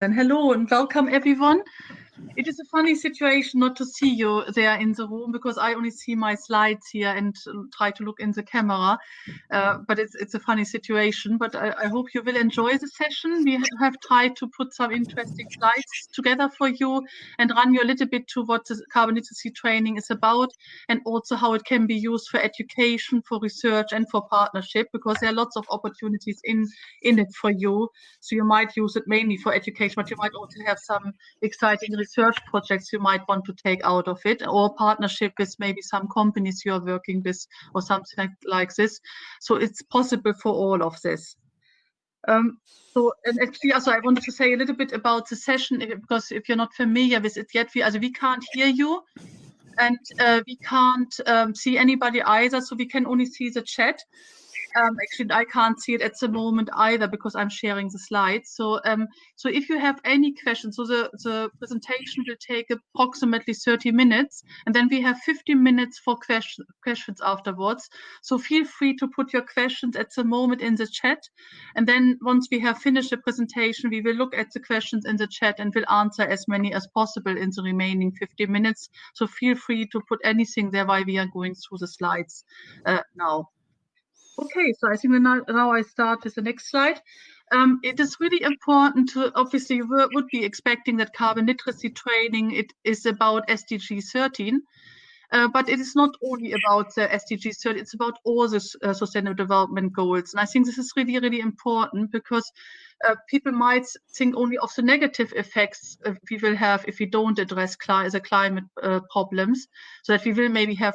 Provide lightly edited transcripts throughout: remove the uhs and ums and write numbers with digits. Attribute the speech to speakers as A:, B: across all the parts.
A: And hello and welcome everyone. It is a funny situation not to see you there in the room because I only see my slides here and try to look in the camera. But it's a funny situation. But I hope you will enjoy the session. We have tried to put some interesting slides together for you and run you a little bit to what the carbon literacy training is about and also how it can be used for education, for research and for partnership, because there are lots of opportunities in it for you. So you might use it mainly for education, but you might also have some exciting research projects you might want to take out of it, or partnership with maybe some companies you are working with or something like this. So it's possible for all of this. So I wanted to say a little bit about the session, because if you're not familiar with it yet, we can't hear you and we can't see anybody either, so we can only see the chat. Actually, I can't see it at the moment either because I'm sharing the slides. So, so if you have any questions, so the presentation will take approximately 30 minutes, and then we have 15 minutes for questions afterwards. So feel free to put your questions at the moment in the chat, and then once we have finished the presentation, we will look at the questions in the chat and will answer as many as possible in the remaining 50 minutes. So feel free to put anything there while we are going through the slides now. Okay, so I think now I start with the next slide. It is really important to, obviously, you would be expecting that carbon literacy training, it is about SDG 13, but it is not only about the SDG 13, it's about all the Sustainable Development Goals. And I think this is really, really important because people might think only of the negative effects we will have if we don't address the climate problems, so that we will maybe have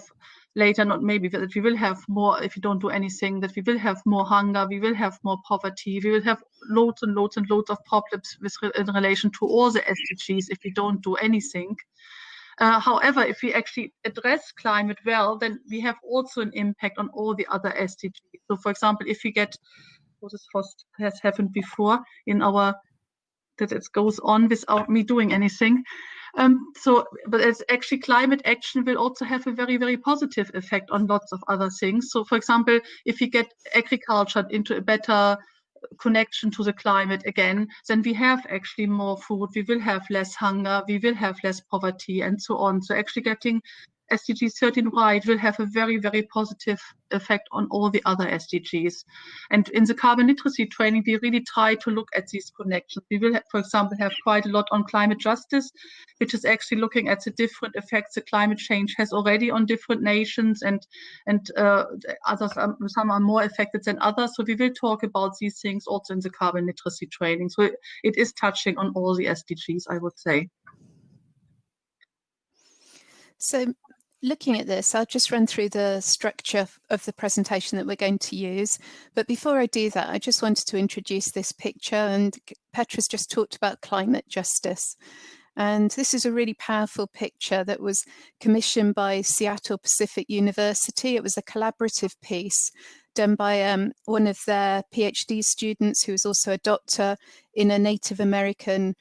A: later, not maybe, that we will have more, if we don't do anything, that we will have more hunger, we will have more poverty, we will have loads and loads and loads of problems in relation to all the SDGs if we don't do anything. However, if we actually address climate well, then we have also an impact on all the other SDGs. So for example, if we get, what has happened before in our, that it goes on without me doing anything. But it's actually climate action will also have a very, very positive effect on lots of other things. So for example, if we get agriculture into a better connection to the climate again, then we have actually more food, we will have less hunger, we will have less poverty and so on. So actually getting SDG 13 right will have a very, very positive effect on all the other SDGs. And in the carbon literacy training, we really try to look at these connections. We will, for example, have quite a lot on climate justice, which is actually looking at the different effects the climate change has already on different nations, and others some are more affected than others. So we will talk about these things also in the carbon literacy training. So it is touching on all the SDGs, I would say.
B: So looking at this, I'll just run through the structure of the presentation that we're going to use. But before I do that, I just wanted to introduce this picture, and Petra's just talked about climate justice. And this is a really powerful picture that was commissioned by Seattle Pacific University. It was a collaborative piece done by one of their PhD students who is also a doctor in a Native American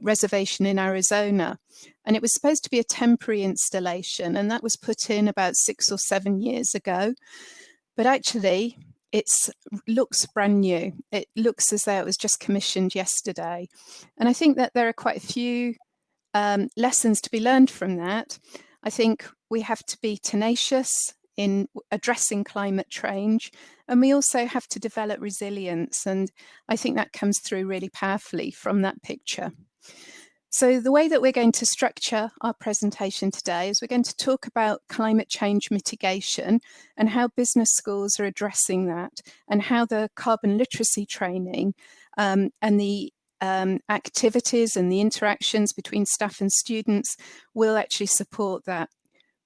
B: reservation in Arizona. And it was supposed to be a temporary installation, and that was put in about 6 or 7 years ago. But actually, it looks brand new. It looks as though it was just commissioned yesterday. And I think that there are quite a few lessons to be learned from that. I think we have to be tenacious in addressing climate change, and we also have to develop resilience. And I think that comes through really powerfully from that picture. So the way that we're going to structure our presentation today is we're going to talk about climate change mitigation and how business schools are addressing that, and how the carbon literacy training and the activities and the interactions between staff and students will actually support that.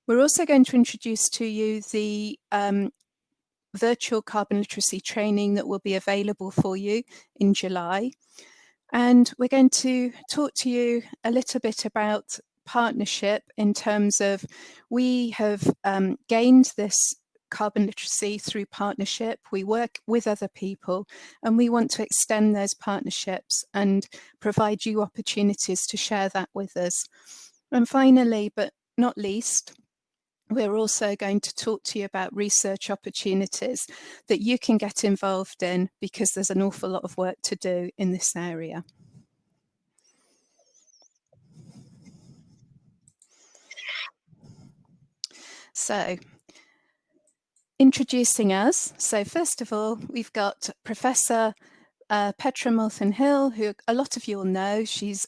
B: We're also going to introduce to you the virtual carbon literacy training that will be available for you in July. And we're going to talk to you a little bit about partnership in terms of we have gained this carbon literacy through partnership. We work with other people, and we want to extend those partnerships and provide you opportunities to share that with us. And finally, but not least, we're also going to talk to you about research opportunities that you can get involved in, because there's an awful lot of work to do in this area. So, introducing us. So first of all, we've got Professor Petra Molthan-Hill, who a lot of you will know. She's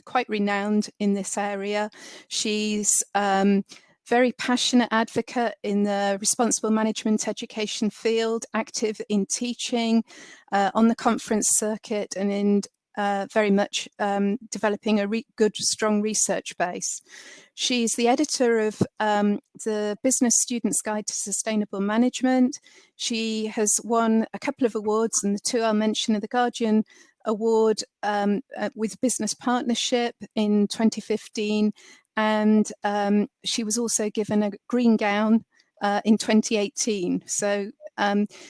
B: quite renowned in this area. She's very passionate advocate in the responsible management education field, active in teaching, on the conference circuit, and in very much developing a good, strong research base. She's the editor of the Business Student's Guide to Sustainable Management. She has won a couple of awards, and the two I'll mention are the Guardian Award with Business Partnership in 2015, and she was also given a green gown in 2018. So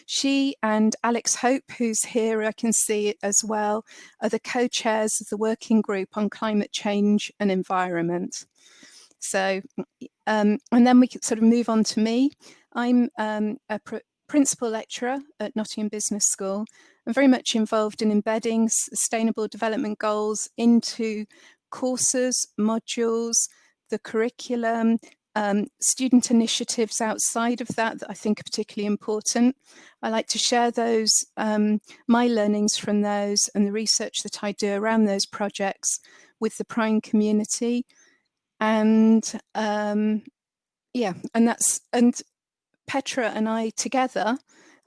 B: she and Alex Hope, who's here, I can see it as well, are the co-chairs of the working group on climate change and environment. So, and then we can sort of move on to me. I'm a principal lecturer at Nottingham Business School. I'm very much involved in embedding sustainable development goals into courses, modules, the curriculum, student initiatives outside of that I think are particularly important. I like to share those, my learnings from those and the research that I do around those projects with the Prime community. And yeah, and Petra and I together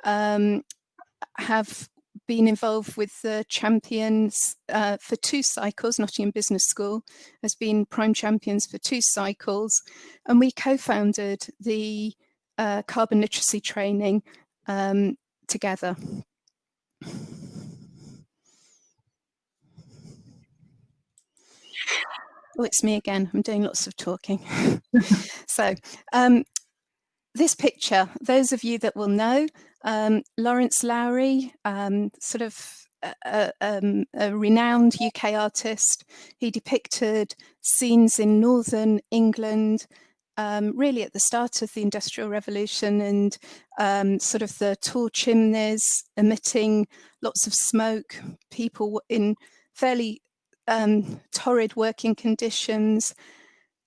B: have been involved with the champions for 2 cycles. Nottingham Business School has been Prime Champions for 2 cycles, and we co-founded the carbon literacy training together. Oh, it's me again. I'm doing lots of talking. So this picture, those of you that will know, Lawrence Lowry, sort of a renowned UK artist. He depicted scenes in northern England, really at the start of the Industrial Revolution, and sort of the tall chimneys emitting lots of smoke, people in fairly torrid working conditions.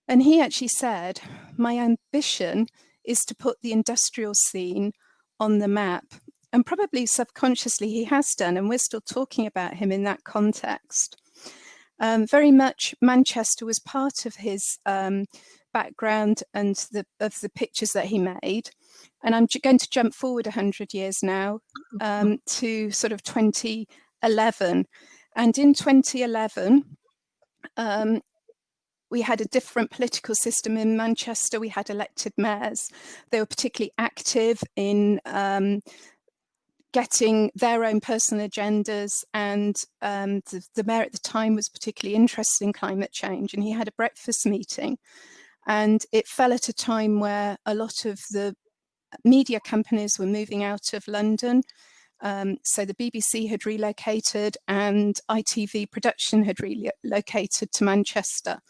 B: And he actually said, my ambition is to put the industrial scene on the map. And probably subconsciously he has done, and we're still talking about him in that context. Very much Manchester was part of his background and of the pictures that he made. And I'm going to jump forward 100 years now to sort of 2011. And in 2011, we had a different political system in Manchester. We had elected mayors. They were particularly active in getting their own personal agendas, and the mayor at the time was particularly interested in climate change, and he had a breakfast meeting, and it fell at a time where a lot of the media companies were moving out of London. So the BBC had relocated and ITV production had relocated to Manchester.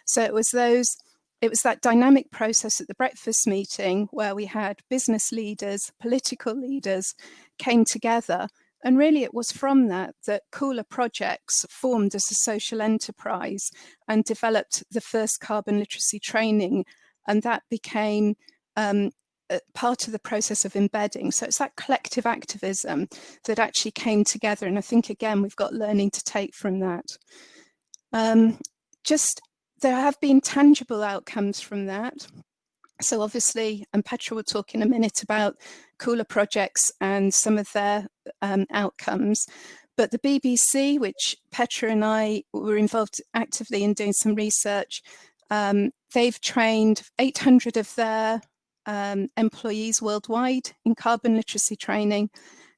B: So it was that dynamic process at the breakfast meeting where we had business leaders, political leaders came together. And really it was from that Cooler Projects formed as a social enterprise and developed the first carbon literacy training. And that became part of the process of embedding. So it's that collective activism that actually came together. And I think, again, we've got learning to take from that. There have been tangible outcomes from that. So obviously, and Petra will talk in a minute about Cooler Projects and some of their outcomes. But the BBC, which Petra and I were involved actively in doing some research, they've trained 800 of their employees worldwide in carbon literacy training.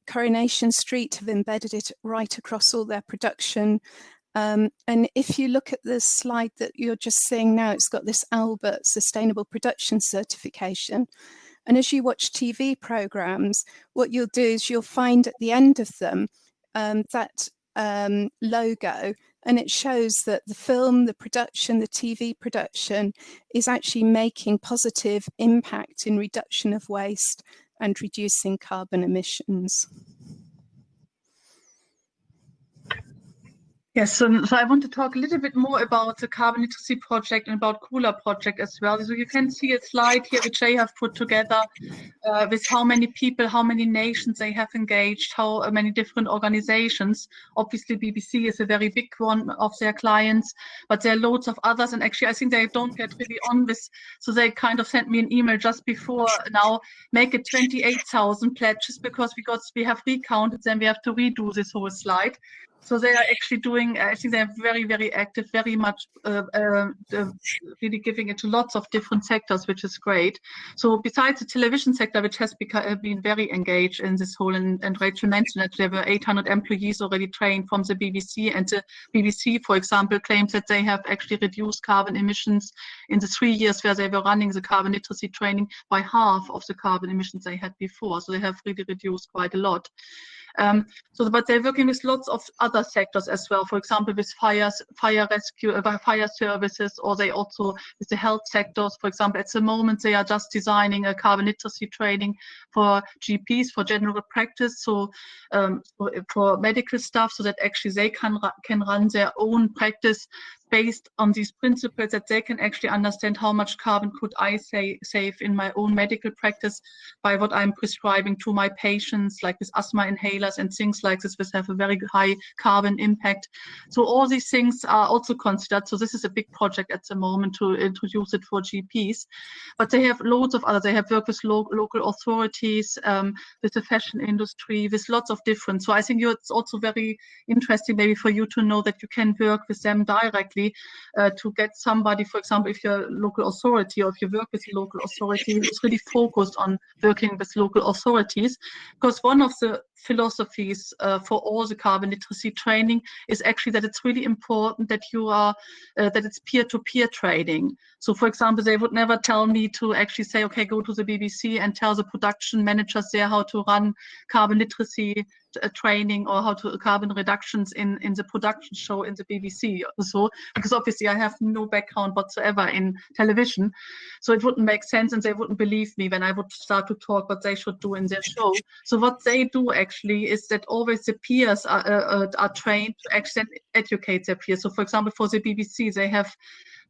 B: Coronation Street have embedded it right across all their production. And if you look at the slide that you're just seeing now, it's got this Albert Sustainable Production Certification. And as you watch TV programs, what you'll do is you'll find at the end of them that logo, and it shows that the film, the production, the TV production is actually making positive impact in reduction of waste and reducing carbon emissions.
A: Yes, so I want to talk a little bit more about the carbon literacy project and about Cooler project as well. So you can see a slide here which they have put together with how many people, how many nations they have engaged, how many different organizations. Obviously, BBC is a very big one of their clients, but there are loads of others. And actually, I think they don't get really on with, so they kind of sent me an email just before now, make it 28,000 pledges because we have recounted them, we have to redo this whole slide. So they are actually doing, I think they're very, very active, very much really giving it to lots of different sectors, which is great. So besides the television sector, which has been very engaged in this whole, and Rachel mentioned that there were 800 employees already trained from the BBC, and the BBC, for example, claims that they have actually reduced carbon emissions in the 3 years where they were running the carbon literacy training by half of the carbon emissions they had before. So they have really reduced quite a lot. But they're working with lots of other sectors as well. For example, with fire rescue, fire services, or they also with the health sectors. For example, at the moment they are just designing a carbon literacy training for GPs for general practice, so for medical staff, so that actually they can run their own practice based on these principles, that they can actually understand how much carbon could I save in my own medical practice by what I'm prescribing to my patients, like with asthma inhalers and things like this, which have a very high carbon impact. So all these things are also considered. So this is a big project at the moment to introduce it for GPs. But they have loads of other. They have worked with local authorities, with the fashion industry, with lots of different. So I think it's also very interesting maybe for you to know that you can work with them directly to get somebody, for example, if you're a local authority or if you work with a local authority who's really focused on working with local authorities, because one of the philosophies for all the carbon literacy training is actually that it's really important that you are that it's peer-to-peer training. So for example, they would never tell me to actually say, okay, go to the BBC and tell the production managers there how to run carbon literacy training or how to carbon reductions in the production show in the BBC or so, because obviously I have no background whatsoever in television, so it wouldn't make sense and they wouldn't believe me when I would start to talk what they should do in their show. So what they do actually is that always the peers are trained to actually educate their peers. So for example, for the BBC,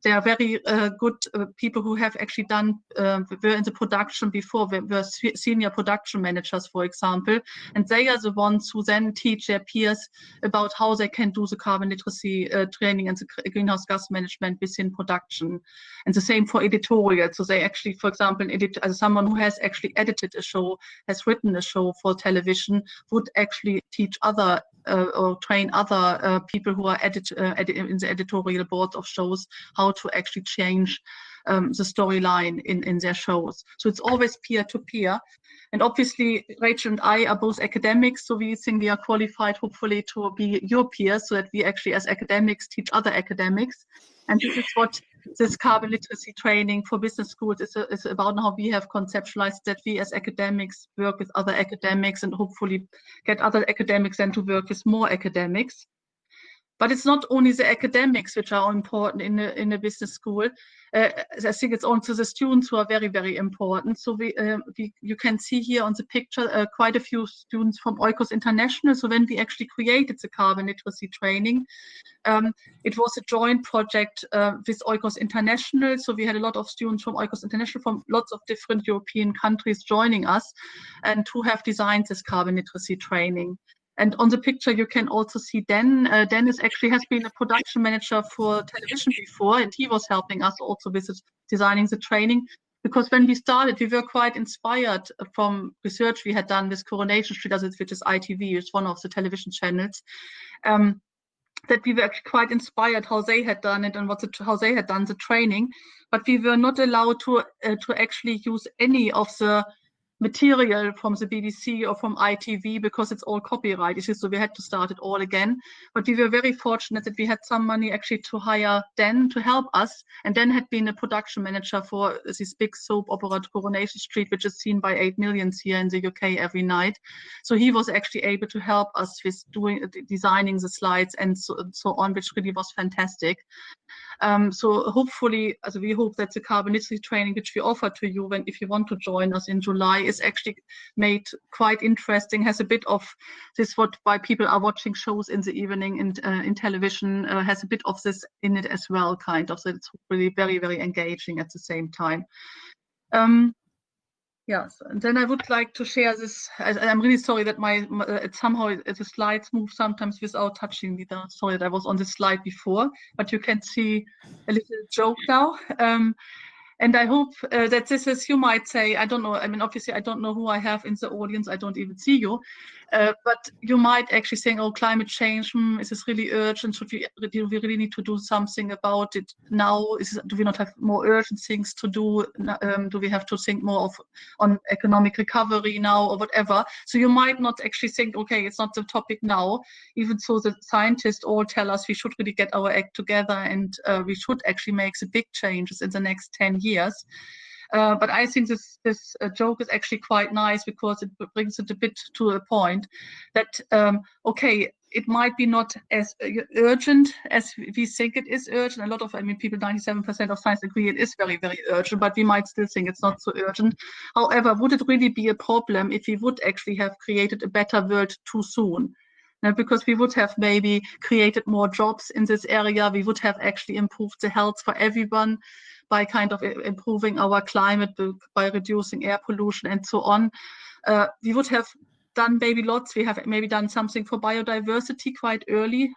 A: they are very good people who have actually done, were in the production before, were senior production managers, for example, and they are the ones who then teach their peers about how they can do the carbon literacy training and the greenhouse gas management within production. And the same for editorial. So they actually, for example, as someone who has actually edited a show, has written a show for television, would actually teach other or train other people who are in the editorial board of shows how to actually change the storyline in their shows. So it's always peer-to-peer. And obviously, Rachel and I are both academics, so we think we are qualified, hopefully, to be your peers, so that we actually, as academics, teach other academics. And this is what this carbon literacy training for business schools is about, how we have conceptualized that we as academics work with other academics and hopefully get other academics then to work with more academics. But it's not only the academics which are important in a business school. I think it's also the students who are very, very important. So you can see here on the picture quite a few students from Oikos International. So when we actually created the carbon literacy training, it was a joint project with Oikos International. So we had a lot of students from Oikos International from lots of different European countries joining us and who have designed this carbon literacy training. And on the picture, you can also see Dennis actually has been a production manager for television before, and he was helping us also with designing the training. Because when we started, we were quite inspired from research we had done with Coronation Street, which is ITV, it's one of the television channels, that we were actually quite inspired how they had done it and how they had done the training. But we were not allowed to actually use any of the material from the BBC or from ITV because it's all copyright issues, so we had to start it all again. But we were very fortunate that we had some money actually to hire Dan to help us, and Dan had been a production manager for this big soap opera Coronation Street, which is seen by 8 million here in the UK every night. So he was actually able to help us with designing the slides and so on, which really was fantastic. So hopefully, we hope that the carbonicity training which we offer to you if you want to join us in July is actually made quite interesting, has a bit of this why people are watching shows in the evening and in television, has a bit of this in it as well, kind of. So it's really very, very engaging at the same time. Yes, and then I would like to share this. I'm really sorry that somehow the slides move sometimes without touching me. Sorry that I was on the slide before, but you can see a little joke now. And I hope that this is, you might say, I don't know, I mean, obviously, I don't know who I have in the audience. I don't even see you. But you might actually think, oh, climate change, is this really urgent? Do we really need to do something about it now? Do we not have more urgent things to do? Do we have to think more on economic recovery now or whatever? So you might not actually think, okay, it's not the topic now. Even so, the scientists all tell us we should really get our act together and we should actually make the big changes in the next 10 years. But I think this joke is actually quite nice because it brings it a bit to a point that, okay, it might be not as urgent as we think it is urgent. A lot of, people, 97% of science agree it is very, very urgent, but we might still think it's not so urgent. However, would it really be a problem if we would actually have created a better world too soon? Because we would have maybe created more jobs in this area. We would have actually improved the health for everyone by kind of improving our climate, by reducing air pollution and so on. We would have done maybe lots. We have maybe done something for biodiversity quite early.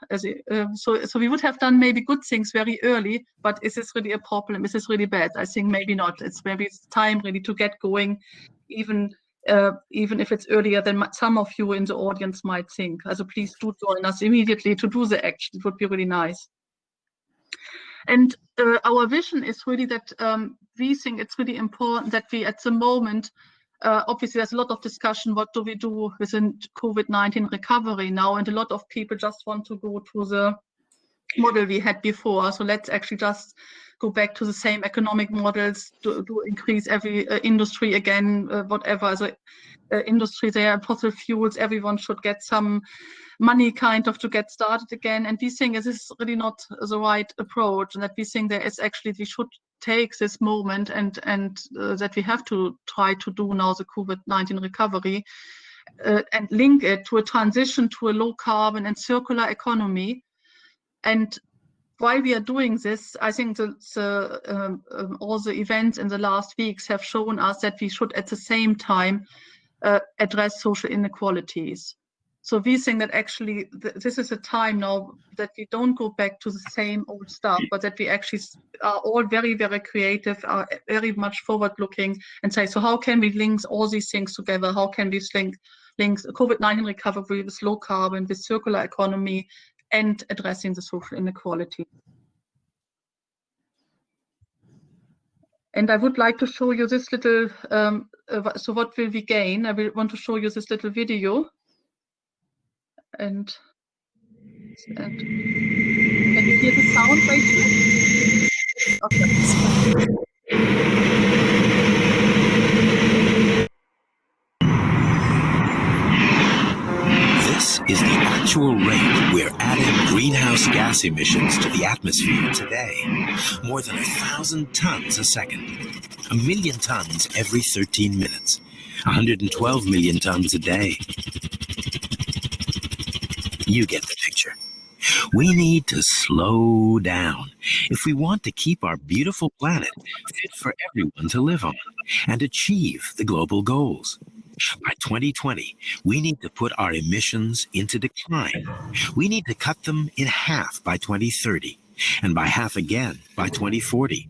A: So we would have done maybe good things very early, but is this really a problem? Is this really bad? I think maybe not. It's time really to get going, even if it's earlier than some of you in the audience might think. So please do join us immediately to do the action. It would be really nice. And our vision is really that we think it's really important that we, at the moment, obviously there's a lot of discussion, what do we do within COVID-19 recovery now? And a lot of people just want to go to the model we had before. So let's actually just go back to the same economic models, to increase every industry again, whatever. So industry there, fossil fuels, everyone should get some money kind of to get started again. And we think this is really not the right approach, and that we think there is actually, we should take this moment and that we have to try to do now the COVID-19 recovery and link it to a transition to a low carbon and circular economy. And while we are doing this, I think all the events in the last weeks have shown us that we should at the same time address social inequalities. So we think that actually this is a time now that we don't go back to the same old stuff, but that we actually are all very, very creative, are very much forward looking and say, so how can we link all these things together? How can we link COVID-19 recovery with low carbon, with circular economy, and addressing the social inequality? And I would like to show you this little, so what will we gain? I will want to show you this little video. And can you hear the sound, Rachel? Okay.
C: This is the actual rate we're adding greenhouse gas emissions to the atmosphere today. More than 1,000 tons a second. 1 million tons every 13 minutes. 112 million tons a day. You get the picture. We need to slow down if we want to keep our beautiful planet fit for everyone to live on and achieve the global goals. By 2020, we need to put our emissions into decline. We need to cut them in half by 2030 and by half again by 2040.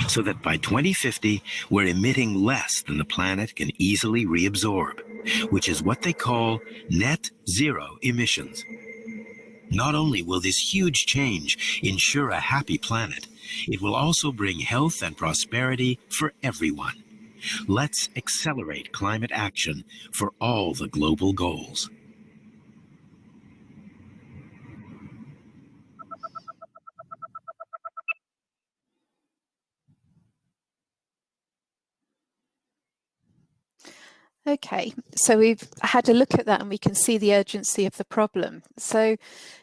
C: So that by 2050, we're emitting less than the planet can easily reabsorb, which is what they call net zero emissions. Not only will this huge change ensure a happy planet, it will also bring health and prosperity for everyone. Let's accelerate climate action for all the global goals.
B: Okay, so we've had a look at that and we can see the urgency of the problem. So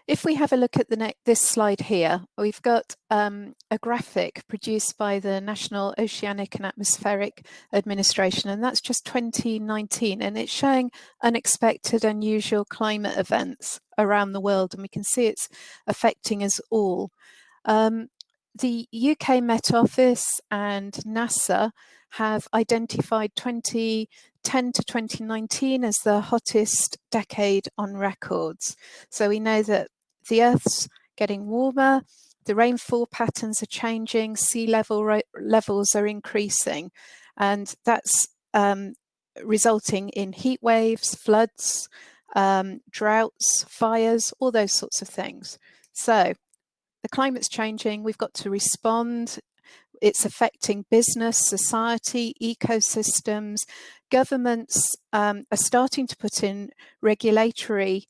B: if we have a look at this slide here, we've got a graphic produced by the National Oceanic and Atmospheric Administration, and that's just 2019, and it's showing unexpected, unusual climate events around the world, and we can see it's affecting us all. The UK Met Office and NASA have identified 2010 to 2019 as the hottest decade on records. So we know that the Earth's getting warmer, the rainfall patterns are changing, sea levels are increasing, and that's resulting in heat waves, floods, droughts, fires, all those sorts of things. So the climate's changing, we've got to respond. It's affecting business, society, ecosystems. Governments are starting to put in regulatory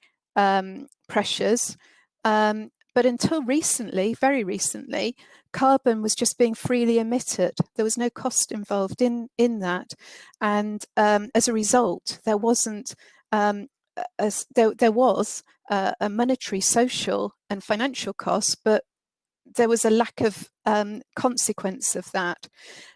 B: pressures. But until recently, very recently, carbon was just being freely emitted. There was no cost involved in that. And as a result, there wasn't, there was a monetary, social and financial cost, but there was a lack of consequence of that.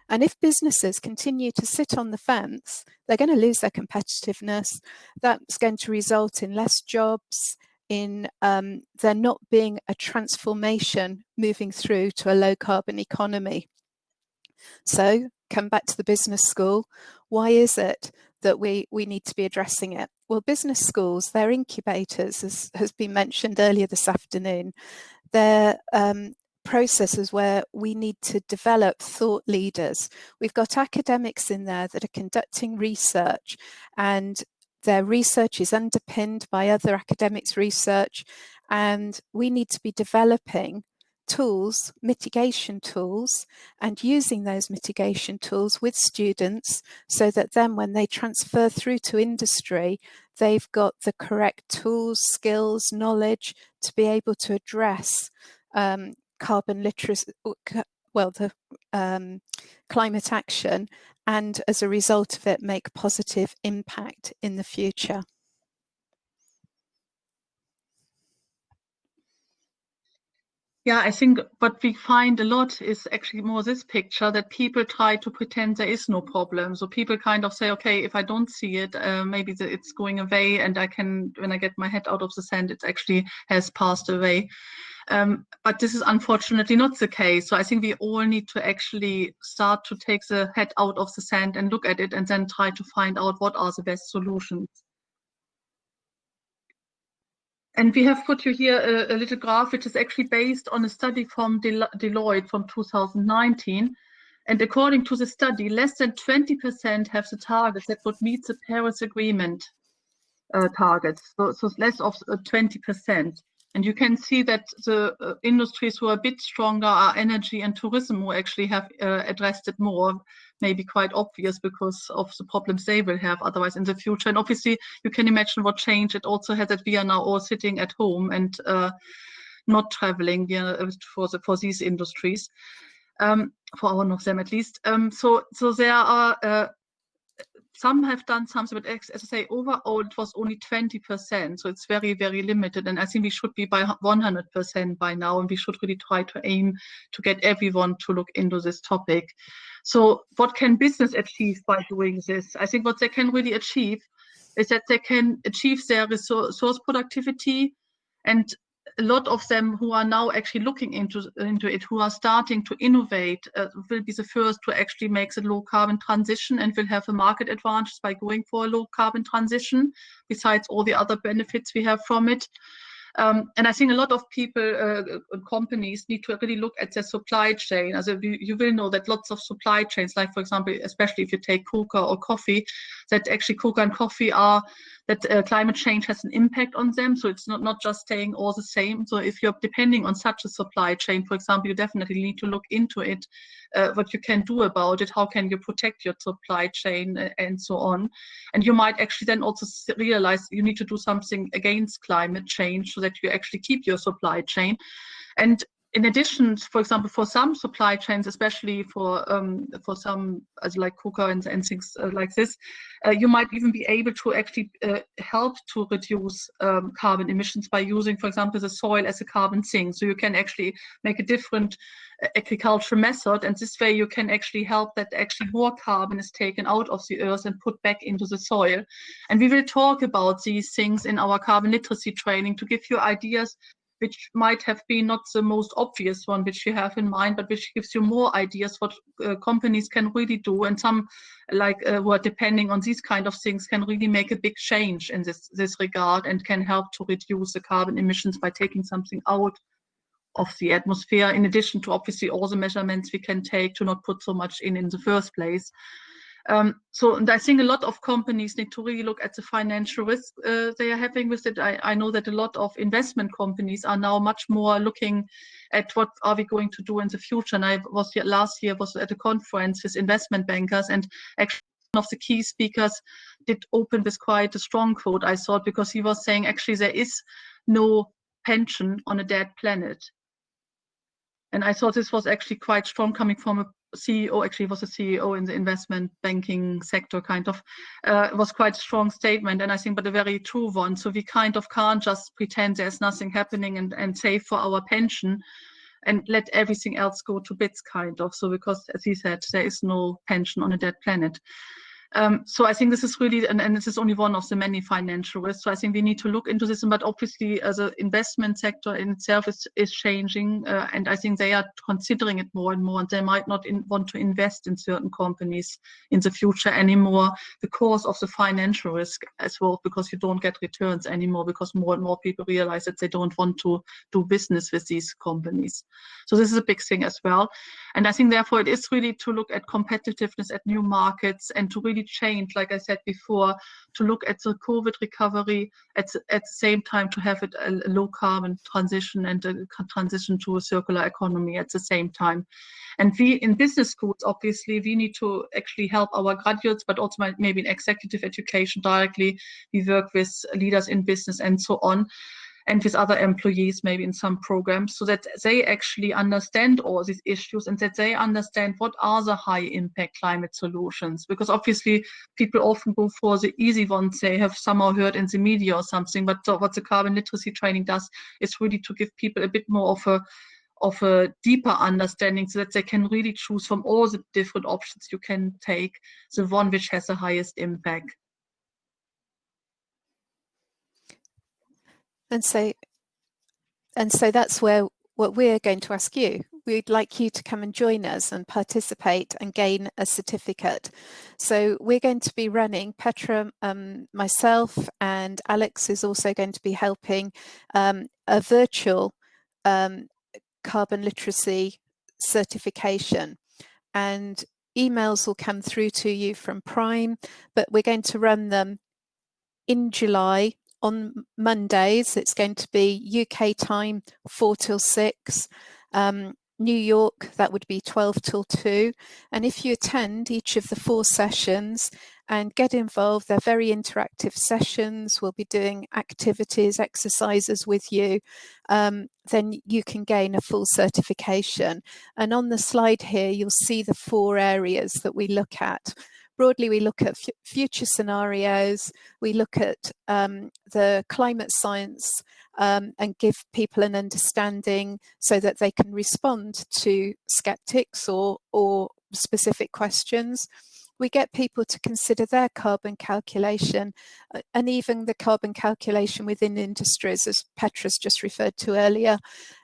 B: And if businesses continue to sit on the fence, they're going to lose their competitiveness. That's going to result in less jobs, in there not being a transformation moving through to a low carbon economy. So come back to the business school. Why is it that we need to be addressing it? Well, business schools, they're incubators, as has been mentioned earlier this afternoon. They're processes where we need to develop thought leaders. We've got academics in there that are conducting research, and their research is underpinned by other academics' research, and we need to be developing tools, mitigation tools, and using those mitigation tools with students so that then when they transfer through to industry, they've got the correct tools, skills, knowledge to be able to address carbon literacy, well, the climate action, and as a result of it, make positive impact in the future.
A: Yeah, I think what we find a lot is actually more this picture, that people try to pretend there is no problem. So people kind of say, okay, if I don't see it, maybe it's going away, and I can, when I get my head out of the sand, it actually has passed away. But this is unfortunately not the case. So I think we all need to actually start to take the head out of the sand and look at it, and then try to find out what are the best solutions. And we have put you here a little graph, which is actually based on a study from Deloitte from 2019. And according to the study, less than 20% have the targets that would meet the Paris Agreement targets. So less of 20%. And you can see that the industries who are a bit stronger are energy and tourism, who actually have addressed it more. Maybe quite obvious because of the problems they will have otherwise in the future. And obviously you can imagine what change it also has, that we are now all sitting at home and not traveling for these industries, for one of them at least. So there are some have done something, but as I say, overall it was only 20%. So it's very, very limited. And I think we should be by 100% by now, and we should really try to aim to get everyone to look into this topic. So what can business achieve by doing this? I think what they can really achieve is that they can achieve their resource productivity, and a lot of them who are now actually looking into it, who are starting to innovate, will be the first to actually make the low carbon transition, and will have a market advantage by going for a low carbon transition, besides all the other benefits we have from it. And I think a lot of people, companies, need to really look at their supply chain. As you will know that lots of supply chains, like for example, especially if you take cocoa or coffee, that actually cocoa and coffee are, that climate change has an impact on them. So it's not just staying all the same. So if you're depending on such a supply chain, for example, you definitely need to look into it, what you can do about it, how can you protect your supply chain, and so on. And you might actually then also realize you need to do something against climate change so that you actually keep your supply chain. And in addition, for example, for some supply chains, especially for some like cooker and things like this, you might even be able to actually help to reduce carbon emissions by using, for example, the soil as a carbon sink. So you can actually make a different agricultural method, and this way you can actually help that actually more carbon is taken out of the earth and put back into the soil. And we will talk about these things in our carbon literacy training to give you ideas which might have been not the most obvious one which you have in mind, but which gives you more ideas what companies can really do. And some like who are depending on these kind of things can really make a big change in this regard and can help to reduce the carbon emissions by taking something out of the atmosphere, in addition to obviously all the measurements we can take to not put so much in the first place. So and I think a lot of companies need to really look at the financial risk they are having with it. I know that a lot of investment companies are now much more looking at what are we going to do in the future. And I was here last year, was at a conference with investment bankers, and actually one of the key speakers did open with quite a strong quote, I thought, because he was saying actually there is no pension on a dead planet. And I thought this was actually quite strong coming from a CEO, actually was a CEO in the investment banking sector, kind of. It was quite a strong statement, and I think, but a very true one. So we kind of can't just pretend there's nothing happening and save for our pension and let everything else go to bits, kind of. So because, as he said, there is no pension on a dead planet. So I think this is really, and this is only one of the many financial risks. So I think we need to look into this, but obviously as an investment sector in itself is changing, and I think they are considering it more and more, and they might not want to invest in certain companies in the future anymore because of the financial risk as well, because you don't get returns anymore, because more and more people realize that they don't want to do business with these companies. So this is a big thing as well. And I think therefore it is really to look at competitiveness at new markets and to really change, like I said before, to look at the COVID recovery at the same time to have it a low carbon transition and a transition to a circular economy at the same time. And we in business schools, obviously, we need to actually help our graduates, but also maybe in executive education directly. We work with leaders in business and so on, and with other employees, maybe in some programs, so that they actually understand all these issues and that they understand what are the high impact climate solutions. Because obviously people often go for the easy ones they have somehow heard in the media or something, but what the carbon literacy training does is really to give people a bit more of a deeper understanding so that they can really choose from all the different options you can take, the one which has the highest impact.
B: And so that's what we're going to ask you. We'd like you to come and join us and participate and gain a certificate. So we're going to be running, Petra, myself, and Alex is also going to be helping a virtual carbon literacy certification. And emails will come through to you from Prime, but we're going to run them in July on Mondays. It's going to be UK time 4 till 6, New York, that would be 12 till 2. And if you attend each of the 4 sessions and get involved, they're very interactive sessions. We'll be doing activities, exercises with you. Then you can gain a full certification. And on the slide here, you'll see the 4 areas that we look at. Broadly, we look at future scenarios, we look at the climate science and give people an understanding so that they can respond to skeptics or specific questions. We get people to consider their carbon calculation and even the carbon calculation within industries, as Petra's just referred to earlier.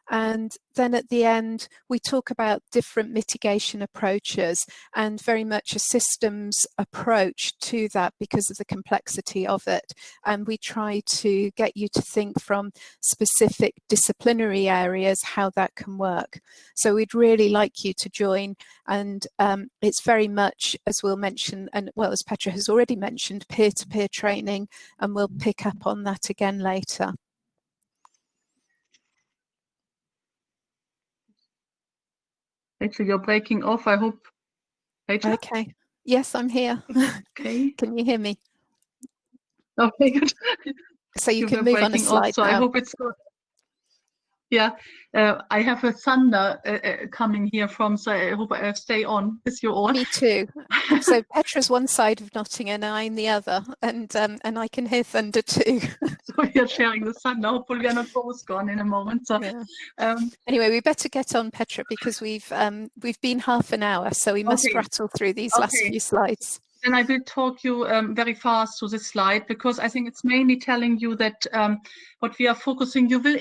B: And then at the end, we talk about different mitigation approaches and very much a systems approach to that because of the complexity of it. And we try to get you to think from specific disciplinary areas how that can work. So we'd really like you to join. And it's very much, as we'll mention, and well, as Petra has already mentioned, peer-to-peer training, and we'll pick up on that again later.
A: Petra, you're breaking off, I hope. Petra?
B: Okay. Yes, I'm here.
A: Okay.
B: Can you hear me?
A: Okay, good.
B: So you can move on a slide
A: off, so
B: now.
A: I hope it's good. Yeah, I have a thunder coming here from, so I hope I stay on with you all.
B: Me too. So Petra's one side of Nottingham and I'm the other, and I can hear thunder too.
A: So we are sharing the thunder. Hopefully we are not both gone in a moment. So
B: yeah. Anyway, we better get on, Petra, because we've been half an hour, so we must rattle through these last few slides.
A: And I will talk you very fast through this slide, because I think it's mainly telling you that what we are focusing, you will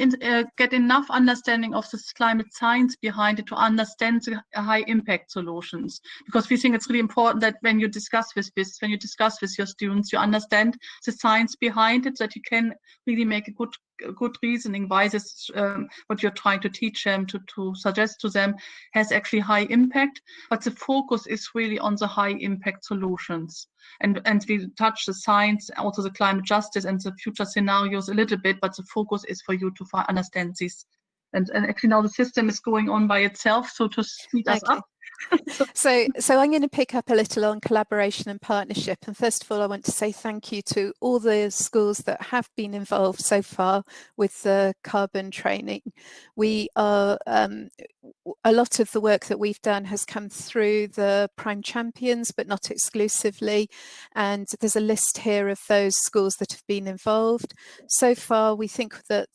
A: get enough understanding of this climate science behind it to understand the high impact solutions. Because we think it's really important that when you discuss with your students, you understand the science behind it, that you can really make a good reasoning why this what you're trying to teach them, to suggest to them, has actually high impact. But the focus is really on the high impact solutions. And we touch the science, also the climate justice and the future scenarios a little bit, but the focus is for you to understand this. And actually now the system is going on by itself, so to speed us up.
B: So I'm going to pick up a little on collaboration and partnership. And first of all, I want to say thank you to all the schools that have been involved so far with the carbon training. We are, a lot of the work that we've done has come through the Prime Champions, but not exclusively. And there's a list here of those schools that have been involved. So far, we think that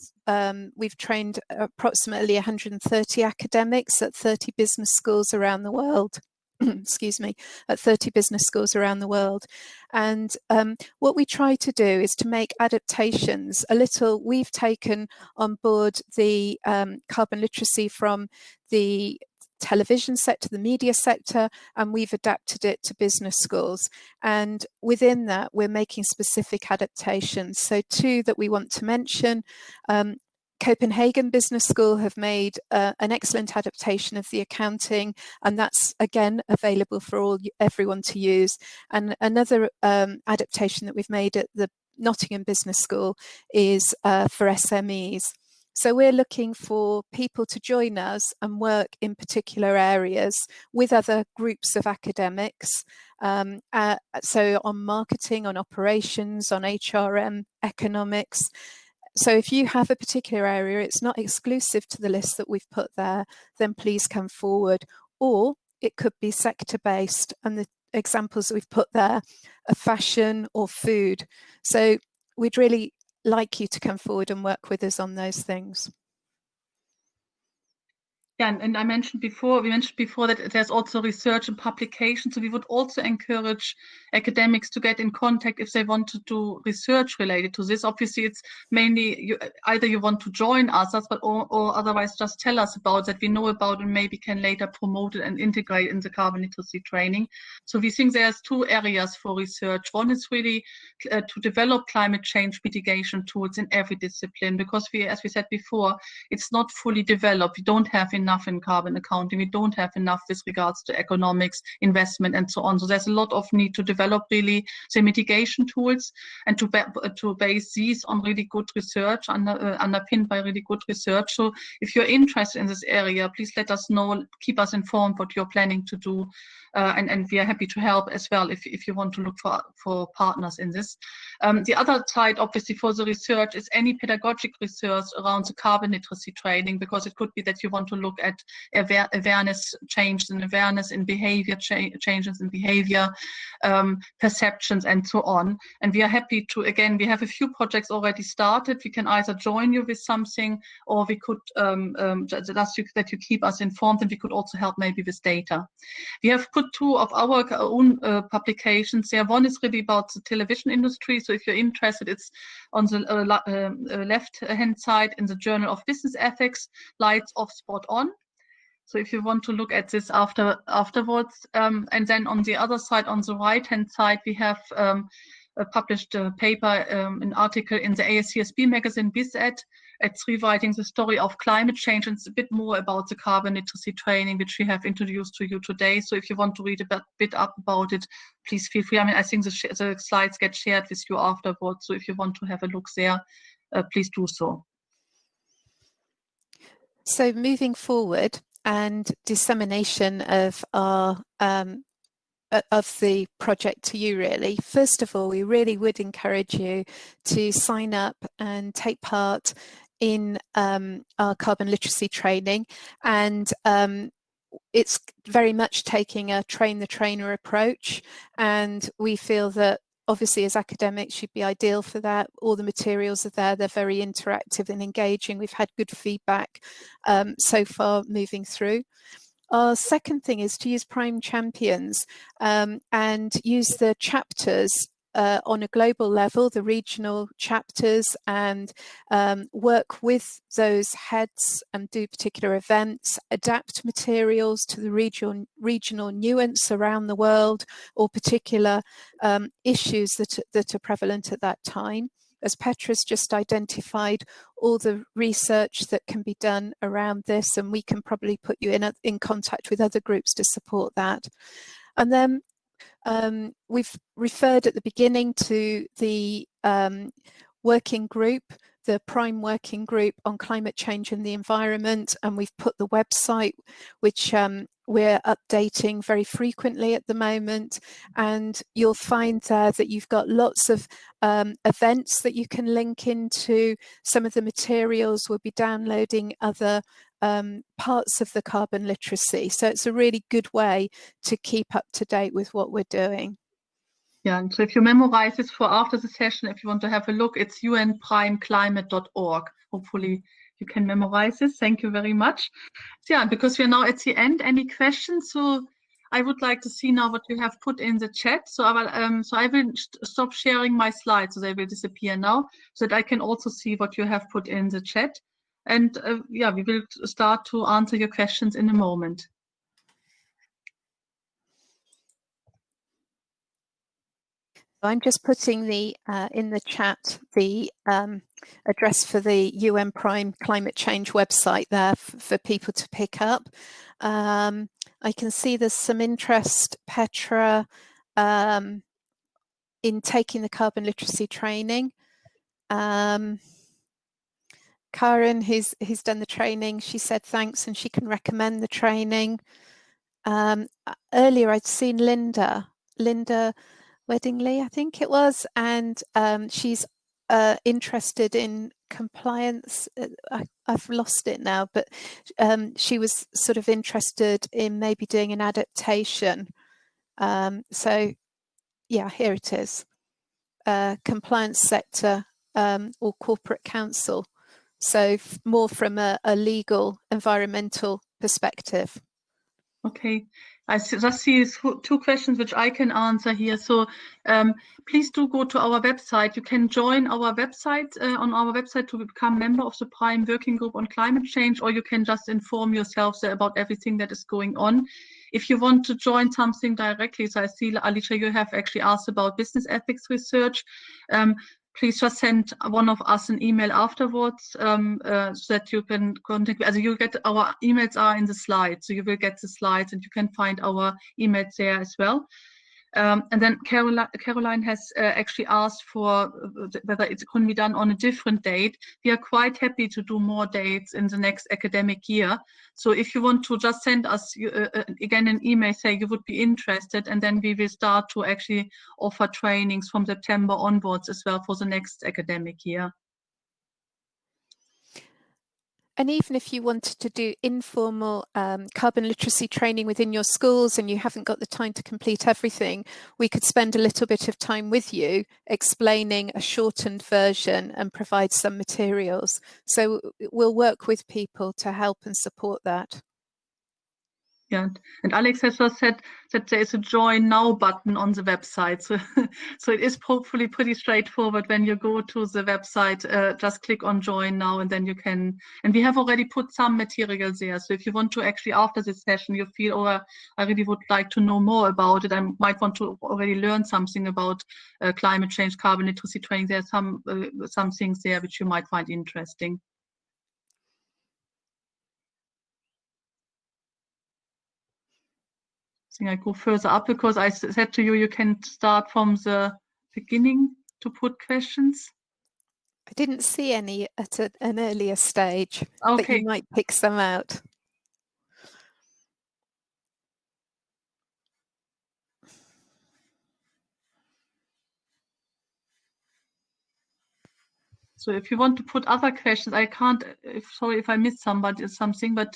B: we've trained approximately 130 academics at 30 business schools around the world. Excuse me, at 30 business schools around the world. And what we try to do is to make adaptations a little. We've taken on board the carbon literacy from the television sector, the media sector, and we've adapted it to business schools. And within that, we're making specific adaptations. So two that we want to mention, Copenhagen Business School have made an excellent adaptation of the accounting, and that's again available for everyone to use. And another adaptation that we've made at the Nottingham Business School is for SMEs. So we're looking for people to join us and work in particular areas with other groups of academics. So on marketing, on operations, on HRM, economics. So if you have a particular area, it's not exclusive to the list that we've put there, then please come forward. Or it could be sector-based, and the examples that we've put there are fashion or food. So we'd really like you to come forward and work with us on those things.
A: Yeah, and we mentioned before that there's also research and publication. So we would also encourage academics to get in contact if they want to do research related to this. Obviously, it's mainly either you want to join us, but or otherwise just tell us about that we know about and maybe can later promote it and integrate in the carbon literacy training. So we think there's two areas for research. One is really to develop climate change mitigation tools in every discipline, because as we said before, it's not fully developed. We don't have enough in carbon accounting. We don't have enough with regards to economics, investment, and so on. So there's a lot of need to develop really the mitigation tools and to base these on really good research, underpinned by really good research. So if you're interested in this area, please let us know, keep us informed what you're planning to do. And we are happy to help as well if you want to look for partners in this. The other side, obviously, for the research is any pedagogic research around the carbon literacy training, because it could be that you want to look at awareness changes and awareness in behavior, changes in behavior, perceptions, and so on. And we are happy to, again, we have a few projects already started. We can either join you with something, or we could just that you keep us informed, and we could also help maybe with data. We have put two of our own publications there. One is really about the television industry. So if you're interested, it's on the left-hand side in the Journal of Business Ethics, Lights Off, Spot On. So if you want to look at this afterwards. And then on the other side, on the right-hand side, we have published a paper, an article in the ASCSB magazine BizEd. It's rewriting the story of climate change, and it's a bit more about the carbon literacy training, which we have introduced to you today. So if you want to read a bit up about it, please feel free. I mean, I think the slides get shared with you afterwards. So if you want to have a look there, please do so.
B: So moving forward, and dissemination of our of the project to you, really. First of all, we really would encourage you to sign up and take part in our carbon literacy training, and it's very much taking a train the trainer approach, and we feel that obviously as academics should be ideal for that. All the materials are there, they're very interactive and engaging. We've had good feedback so far moving through. Our second thing is to use prime champions and use the chapters on a global level, the regional chapters, and work with those heads and do particular events, adapt materials to the regional nuance around the world or particular issues that are prevalent at that time. As Petra's just identified, all the research that can be done around this, and we can probably put you in contact with other groups to support that. And then we've referred at the beginning to the working group, the Prime Working Group on Climate Change and the Environment, and we've put the website, which we're updating very frequently at the moment, and you'll find there that you've got lots of events that you can link into. Some of the materials we'll be downloading other parts of the carbon literacy, so it's a really good way to keep up to date with what we're doing.
A: Yeah, and so if you memorize this for after the session, if you want to have a look, it's unprimeclimate.org. Hopefully you can memorize this. Thank you very much. So, yeah, because we're now at the end, any questions? So I would like to see now what you have put in the chat. So I will stop sharing my slides, so they will disappear now, so that I can also see what you have put in the chat. And yeah, we will start to answer your questions in a moment.
B: I'm just putting the in the chat the address for the UN Prime Climate Change website there for people to pick up. I can see there's some interest, Petra, in taking the carbon literacy training. Karen, who's done the training, she said thanks and she can recommend the training. Earlier I'd seen Linda Weddingley, I think it was, and she's interested in compliance. I've lost it now, but she was sort of interested in maybe doing an adaptation. So yeah, here it is, compliance sector or corporate council. So more from a legal, environmental perspective.
A: Okay, I just see two questions which I can answer here. So please do go to our website. You can join our website on our website to become member of the Prime Working Group on Climate Change, or you can just inform yourselves about everything that is going on. If you want to join something directly, so I see, Alicia, you have actually asked about business ethics research. Please just send one of us an email afterwards so that you can contact. Also, you get our emails are in the slides, so you will get the slides and you can find our emails there as well. And then Caroline has actually asked for whether it can be done on a different date. We are quite happy to do more dates in the next academic year. So if you want to just send us again an email, say you would be interested, and then we will start to actually offer trainings from September onwards as well for the next academic year.
B: And even if you wanted to do informal carbon literacy training within your schools and you haven't got the time to complete everything, we could spend a little bit of time with you explaining a shortened version and provide some materials. So we'll work with people to help and support that.
A: Yeah, and Alex has just said that there is a join now button on the website. So, so it is hopefully pretty straightforward when you go to the website, just click on join now and then you can, and we have already put some materials there. So if you want to actually after this session, you feel, oh, I really would like to know more about it. I might want to already learn something about climate change, carbon literacy training. There are some things there which you might find interesting. I think I go further up because I said to you, you can start from the beginning to put questions.
B: I didn't see any at an earlier stage,
A: Okay.
B: but you might pick some out.
A: So if you want to put other questions, I can't, sorry if I missed somebody or something, but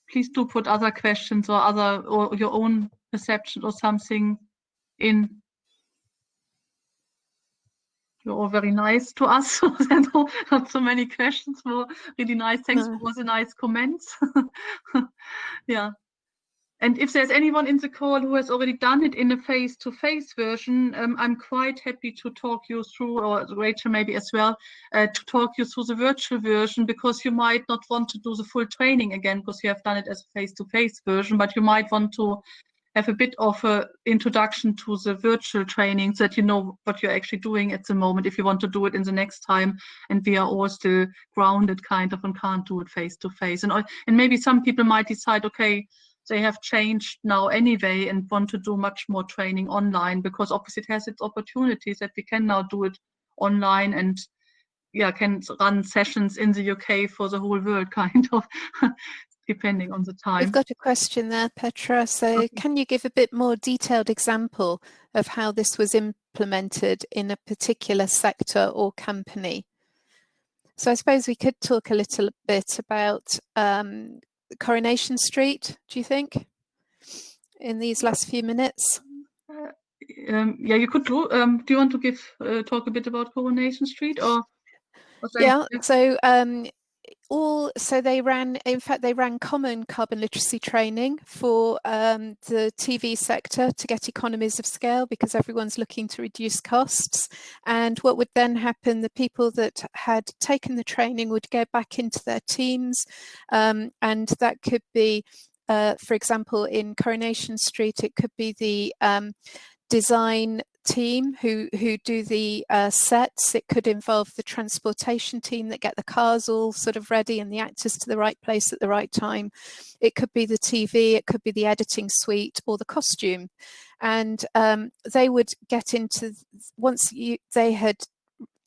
A: please do put other questions or your own perception or something in. You're all very nice to us. So not so many questions. Were really nice. Thanks for all the nice comments. Yeah. And if there's anyone in the call who has already done it in a face-to-face version, I'm quite happy to talk you through, or Rachel maybe as well, to talk you through the virtual version, because you might not want to do the full training again because you have done it as a face-to-face version, but you might want to have a bit of an introduction to the virtual training so that you know what you're actually doing at the moment if you want to do it in the next time, and we are all still grounded kind of and can't do it face-to-face. And maybe some people might decide, okay, they have changed now anyway and want to do much more training online, because obviously it has its opportunities that we can now do it online and can run sessions in the UK for the whole world kind of, depending on the time.
B: We've got a question there, Petra. So can you give a bit more detailed example of how this was implemented in a particular sector or company? So I suppose we could talk a little bit about Coronation Street, do you think, in these last few minutes?
A: Yeah, you could do. Do you want to talk a bit about Coronation Street, or?
B: Yeah. So they ran common carbon literacy training for the TV sector to get economies of scale, because everyone's looking to reduce costs. And what would then happen, the people that had taken the training would go back into their teams, and that could be, for example, in Coronation Street, it could be the design team who do the sets. It could involve the transportation team that get the cars all sort of ready and the actors to the right place at the right time. It could be the TV, it could be the editing suite or the costume. And they would get into, once they had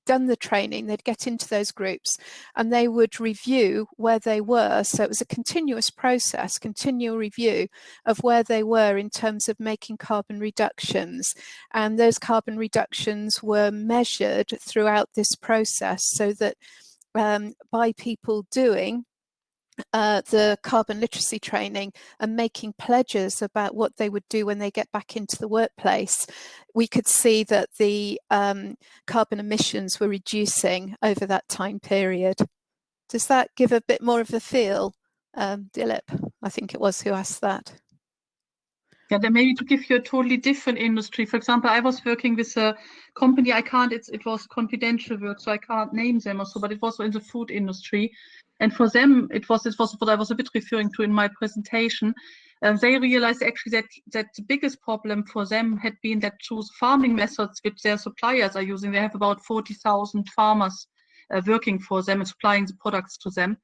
B: done the training, they'd get into those groups and they would review where they were. So it was a continuous process, continual review of where they were in terms of making carbon reductions. And those carbon reductions were measured throughout this process, so that by people doing the carbon literacy training and making pledges about what they would do when they get back into the workplace, we could see that the carbon emissions were reducing over that time period. Does that give a bit more of a feel, Dilip? I think it was who asked that.
A: Yeah, then maybe to give you a totally different industry. For example, I was working with a company, it was confidential work, so I can't name them or so, but it was in the food industry. And for them, it was what I was a bit referring to in my presentation. They realized actually that the biggest problem for them had been that those farming methods which their suppliers are using, they have about 40,000 farmers working for them and supplying the products to them,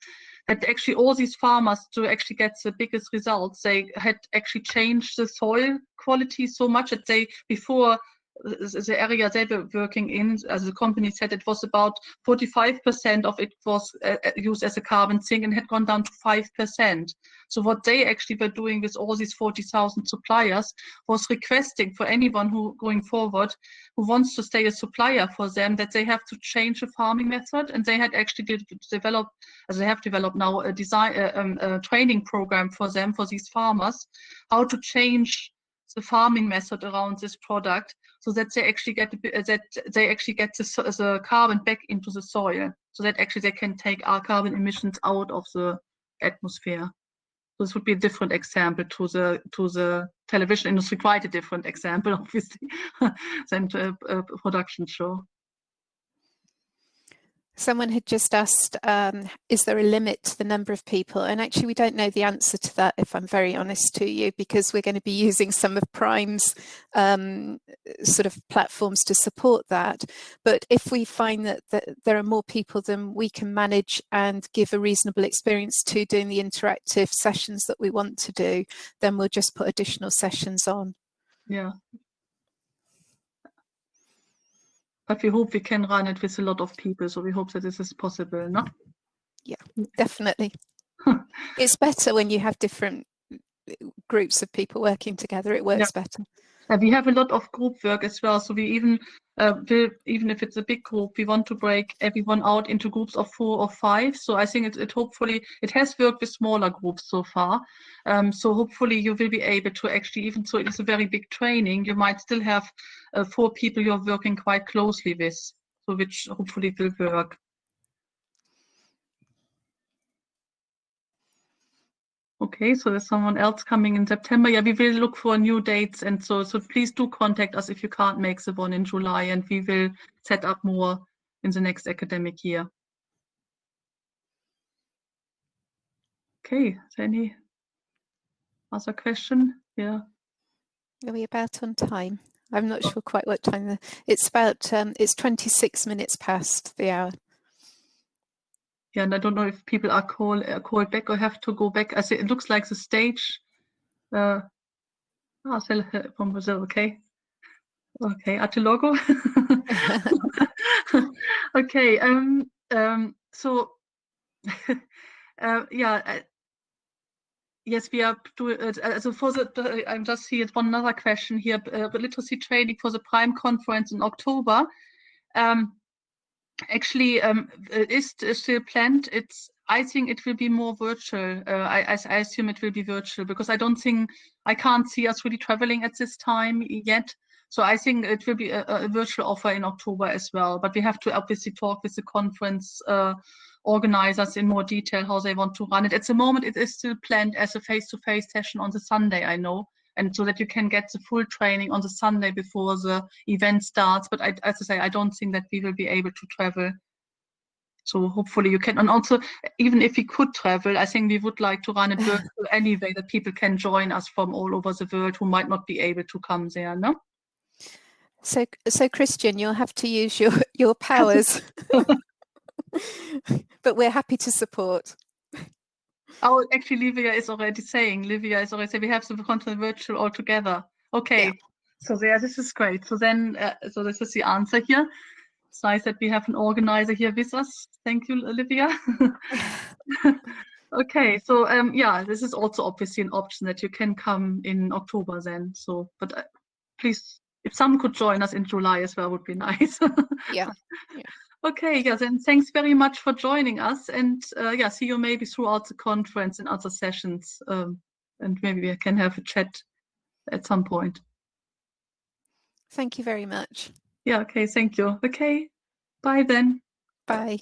A: that actually all these farmers, to actually get the biggest results, they had actually changed the soil quality so much that they, before the area they were working in, as the company said, it was about 45% of it was used as a carbon sink and had gone down to 5%. So what they actually were doing with all these 40,000 suppliers was requesting for anyone who going forward who wants to stay a supplier for them, that they have to change the farming method. And they had actually developed, as they have developed now, a design training program for them, for these farmers, how to change the farming method around this product, so that they actually get the carbon back into the soil, so that actually they can take our carbon emissions out of the atmosphere. So this would be a different example to the television industry, quite a different example, obviously, than to a production show.
B: Someone had just asked, is there a limit to the number of people? And actually, we don't know the answer to that, if I'm very honest to you, because we're going to be using some of Prime's sort of platforms to support that. But if we find that there are more people than we can manage and give a reasonable experience to doing the interactive sessions that we want to do, then we'll just put additional sessions on.
A: Yeah. But we hope we can run it with a lot of people, so we hope that this is possible, no?
B: Yeah, definitely. It's better when you have different groups of people working together. It works better.
A: We have a lot of group work as well, so we even even if it's a big group, we want to break everyone out into groups of 4 or 5. So I think it hopefully it has worked with smaller groups so far. So hopefully you will be able to actually, even so it is a very big training, you might still have 4 people you're working quite closely with, so which hopefully will work. Okay, so there's someone else coming in September. Yeah, we will look for new dates, and so please do contact us if you can't make the one in July, and we will set up more in the next academic year. Okay, is there any other question? Yeah.
B: Are we about on time? I'm not sure quite what time. It's about, it's 26 minutes past the hour.
A: Yeah, and I don't know if people are called back or have to go back. I say it looks like the stage. From Brazil, okay. Okay, at the logo. Okay, so yeah, yes, we are doing. So for the, I'm just seeing one other question here. Literacy training for the Prime conference in October. Actually, it is still planned. I think it will be more virtual. I assume it will be virtual because I can't see us really traveling at this time yet. So I think it will be a virtual offer in October as well. But we have to obviously talk with the conference organizers in more detail how they want to run it. At the moment, it is still planned as a face-to-face session on the Sunday, I know. And so that you can get the full training on the Sunday before the event starts. But as I say, I don't think that we will be able to travel. So hopefully you can. And also, even if we could travel, I think we would like to run it virtual anyway, that people can join us from all over the world who might not be able to come there, no?
B: So Christian, you'll have to use your powers, but we're happy to support.
A: Oh, actually, Livia is already saying we have the content virtual altogether. Okay, yeah. So there, this is great. So then, so this is the answer here. It's nice that we have an organizer here with us. Thank you, Olivia. Okay, so yeah, this is also obviously an option that you can come in October then. So, but please, if some could join us in July as well, would be nice.
B: Yeah.
A: Okay, yeah, then thanks very much for joining us, and yeah, see you maybe throughout the conference and other sessions, and maybe we can have a chat at some point.
B: Thank you very much.
A: Yeah, okay, thank you. Okay, bye then.
B: Bye.